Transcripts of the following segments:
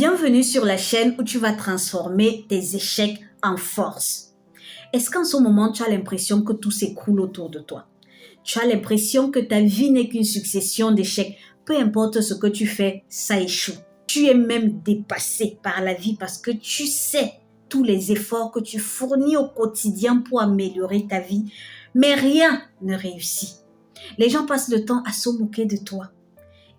Bienvenue sur la chaîne où tu vas transformer tes échecs en force. Est-ce qu'en ce moment, tu as l'impression que tout s'écroule autour de toi? Tu as l'impression que ta vie n'est qu'une succession d'échecs. Peu importe ce que tu fais, ça échoue. Tu es même dépassé par la vie parce que tu sais tous les efforts que tu fournis au quotidien pour améliorer ta vie, mais rien ne réussit. Les gens passent le temps à se moquer de toi.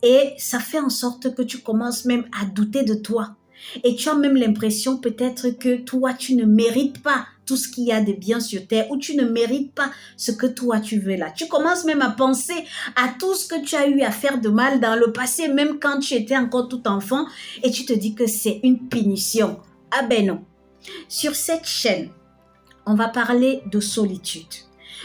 Et ça fait en sorte que tu commences même à douter de toi. Et tu as même l'impression peut-être que toi, tu ne mérites pas tout ce qu'il y a de bien sur terre ou tu ne mérites pas ce que toi, tu veux là. Tu commences même à penser à tout ce que tu as eu à faire de mal dans le passé, même quand tu étais encore tout enfant et tu te dis que c'est une punition. Ah ben non. Sur cette chaîne, on va parler de solitude.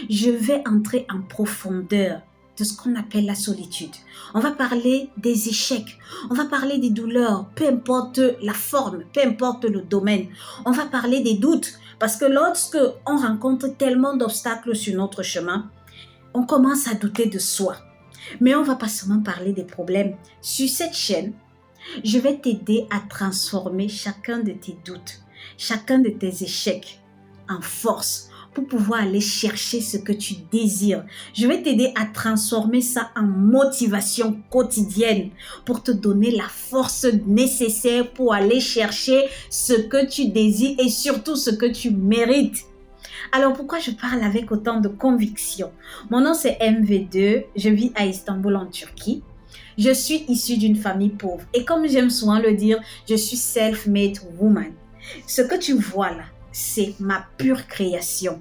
Je vais entrer en profondeur de ce qu'on appelle la solitude. On va parler des échecs, on va parler des douleurs, peu importe la forme, peu importe le domaine. On va parler des doutes, parce que lorsque on rencontre tellement d'obstacles sur notre chemin, on commence à douter de soi. Mais on va pas seulement parler des problèmes. Sur cette chaîne, je vais t'aider à transformer chacun de tes doutes, chacun de tes échecs en force, pour pouvoir aller chercher ce que tu désires. Je vais t'aider à transformer ça en motivation quotidienne pour te donner la force nécessaire pour aller chercher ce que tu désires et surtout ce que tu mérites. Alors pourquoi je parle avec autant de conviction? Mon nom c'est MV2, je vis à Istanbul en Turquie. Je suis issue d'une famille pauvre et comme j'aime souvent le dire, je suis self-made woman. Ce que tu vois là, c'est ma pure création.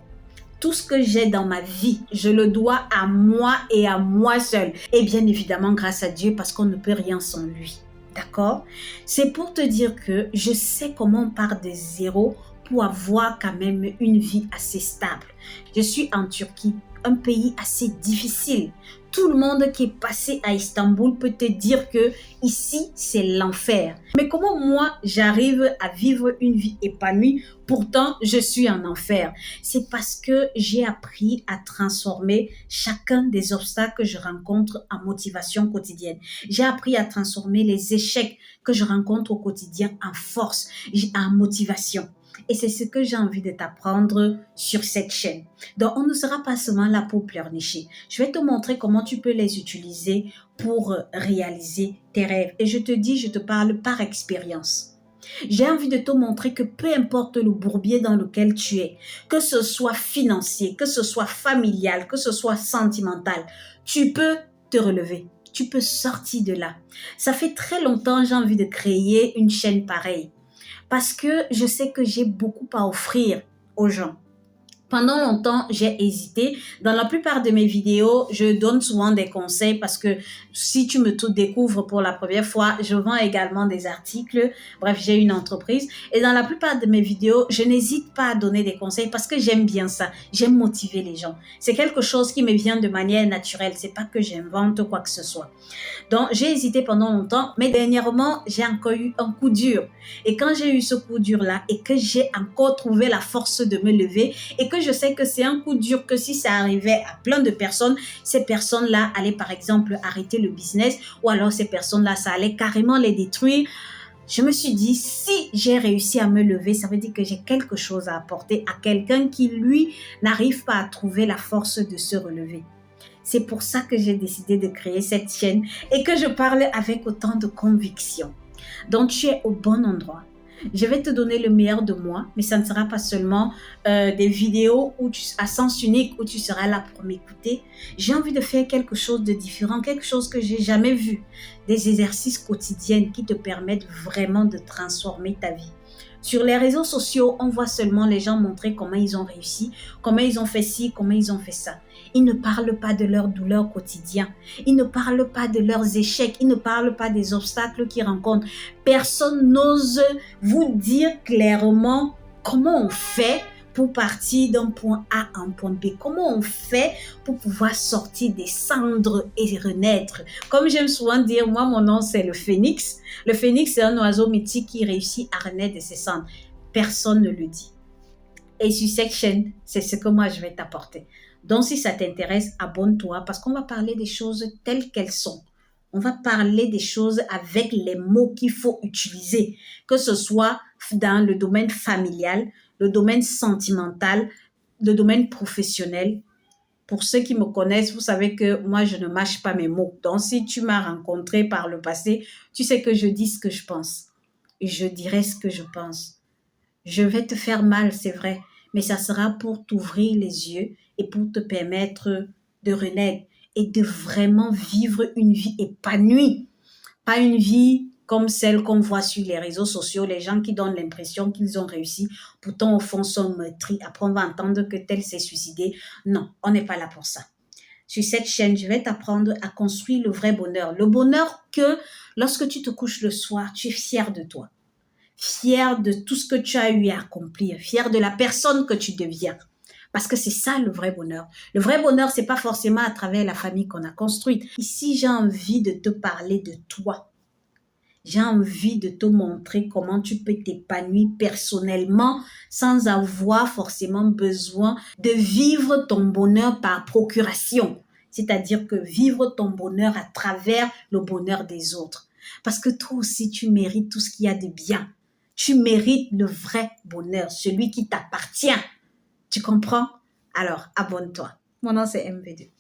Tout ce que j'ai dans ma vie, je le dois à moi et à moi seule. Et bien évidemment grâce à Dieu parce qu'on ne peut rien sans lui. D'accord? C'est pour te dire que je sais comment on part de zéro pour avoir quand même une vie assez stable. Je suis en Turquie, un pays assez difficile. Tout le monde qui est passé à Istanbul peut te dire que ici, c'est l'enfer. Mais comment moi, j'arrive à vivre une vie épanouie, pourtant, je suis en enfer? C'est parce que j'ai appris à transformer chacun des obstacles que je rencontre en motivation quotidienne. J'ai appris à transformer les échecs que je rencontre au quotidien en force, en motivation. Et c'est ce que j'ai envie de t'apprendre sur cette chaîne. Donc, on ne sera pas seulement là pour pleurnicher. Je vais te montrer comment tu peux les utiliser pour réaliser tes rêves. Et je te parle par expérience. J'ai envie de te montrer que peu importe le bourbier dans lequel tu es, que ce soit financier, que ce soit familial, que ce soit sentimental, tu peux te relever. Tu peux sortir de là. Ça fait très longtemps que j'ai envie de créer une chaîne pareille. Parce que je sais que j'ai beaucoup à offrir aux gens. Pendant longtemps, j'ai hésité. Dans la plupart de mes vidéos, je donne souvent des conseils parce que si tu me découvres pour la première fois, je vends également des articles. Bref, j'ai une entreprise. Et dans la plupart de mes vidéos, je n'hésite pas à donner des conseils parce que j'aime bien ça. J'aime motiver les gens. C'est quelque chose qui me vient de manière naturelle. C'est pas que j'invente quoi que ce soit. Donc, j'ai hésité pendant longtemps, mais dernièrement, j'ai encore eu un coup dur. Et quand j'ai eu ce coup dur-là et que j'ai encore trouvé la force de me lever et que je sais que c'est un coup dur que si ça arrivait à plein de personnes, ces personnes-là allaient par exemple arrêter le business ou alors ces personnes-là, ça allait carrément les détruire. Je me suis dit, si j'ai réussi à me lever, ça veut dire que j'ai quelque chose à apporter à quelqu'un qui, lui, n'arrive pas à trouver la force de se relever. C'est pour ça que j'ai décidé de créer cette chaîne et que je parle avec autant de conviction. Donc, tu es au bon endroit. Je vais te donner le meilleur de moi, mais ça ne sera pas seulement des vidéos à sens unique où tu seras là pour m'écouter. J'ai envie de faire quelque chose de différent, quelque chose que j'ai jamais vu. Des exercices quotidiens qui te permettent vraiment de transformer ta vie. Sur les réseaux sociaux, on voit seulement les gens montrer comment ils ont réussi, comment ils ont fait ci, comment ils ont fait ça. Ils ne parlent pas de leur douleur quotidien. Ils ne parlent pas de leurs échecs. Ils ne parlent pas des obstacles qu'ils rencontrent. Personne n'ose vous dire clairement comment on fait pour partir d'un point A à un point B. Comment on fait pour pouvoir sortir des cendres et renaître? Comme j'aime souvent dire, moi, mon nom, c'est le phénix. Le phénix, c'est un oiseau mythique qui réussit à renaître de ses cendres. Personne ne le dit. Et sur cette chaîne, c'est ce que moi, je vais t'apporter. Donc, si ça t'intéresse, abonne-toi parce qu'on va parler des choses telles qu'elles sont. On va parler des choses avec les mots qu'il faut utiliser, que ce soit dans le domaine familial, le domaine sentimental, le domaine professionnel. Pour ceux qui me connaissent, vous savez que moi, je ne mâche pas mes mots. Donc, si tu m'as rencontré par le passé, tu sais que je dis ce que je pense. Et je dirai ce que je pense. Je vais te faire mal, c'est vrai, mais ça sera pour t'ouvrir les yeux et pour te permettre de renaître et de vraiment vivre une vie épanouie. Pas une vie comme celle qu'on voit sur les réseaux sociaux, les gens qui donnent l'impression qu'ils ont réussi, pourtant au fond sont meurtris. Après, on va entendre que tel s'est suicidé. Non, on n'est pas là pour ça. Sur cette chaîne, je vais t'apprendre à construire le vrai bonheur. Le bonheur que lorsque tu te couches le soir, tu es fier de toi, fier de tout ce que tu as eu à accomplir, fier de la personne que tu deviens. Parce que c'est ça le vrai bonheur. Le vrai bonheur, c'est pas forcément à travers la famille qu'on a construite. Ici, j'ai envie de te parler de toi. J'ai envie de te montrer comment tu peux t'épanouir personnellement sans avoir forcément besoin de vivre ton bonheur par procuration. C'est-à-dire que vivre ton bonheur à travers le bonheur des autres. Parce que toi aussi, tu mérites tout ce qu'il y a de bien. Tu mérites le vrai bonheur, celui qui t'appartient. Tu comprends? Alors, abonne-toi. Mon nom, c'est MV2.